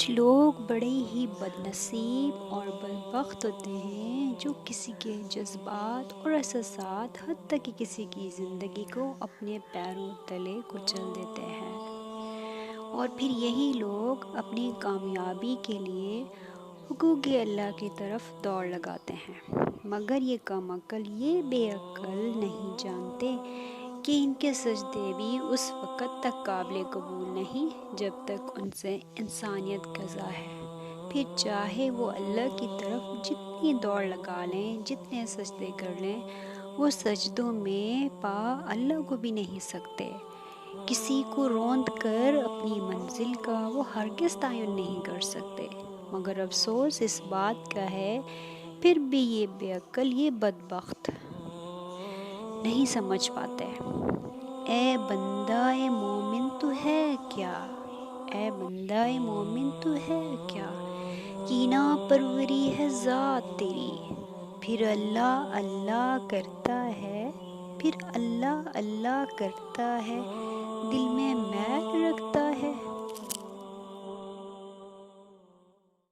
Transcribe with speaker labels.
Speaker 1: کچھ لوگ بڑے ہی بد نصیب اور بدبخت ہوتے ہیں جو کسی کے جذبات اور احساسات حتیٰ کہ کسی کی زندگی کو اپنے پیروں تلے کچل دیتے ہیں، اور پھر یہی لوگ اپنی کامیابی کے لیے حقوق اللہ کی طرف دوڑ لگاتے ہیں، مگر یہ کم عقل، یہ بے عقل نہیں جانتے کہ ان کے سجدے بھی اس وقت تک قابل قبول نہیں جب تک ان سے انسانیت غزہ ہے، پھر چاہے وہ اللہ کی طرف جتنی دوڑ لگا لیں، جتنے سجدے کر لیں، وہ سجدوں میں پا اللہ کو بھی نہیں سکتے۔ کسی کو روند کر اپنی منزل کا وہ ہرگز تعین نہیں کر سکتے، مگر افسوس اس بات کا ہے پھر بھی یہ بے عقل، یہ بدبخت نہیں سمجھ پاتے۔ اے بندہ مومن تو ہے کیا، اے بندہ مومن تو ہے کیا، کینہ پروری ہے ذات تیری، پھر اللہ اللہ کرتا ہے، پھر اللہ اللہ کرتا ہے، دل میں میل رکھتا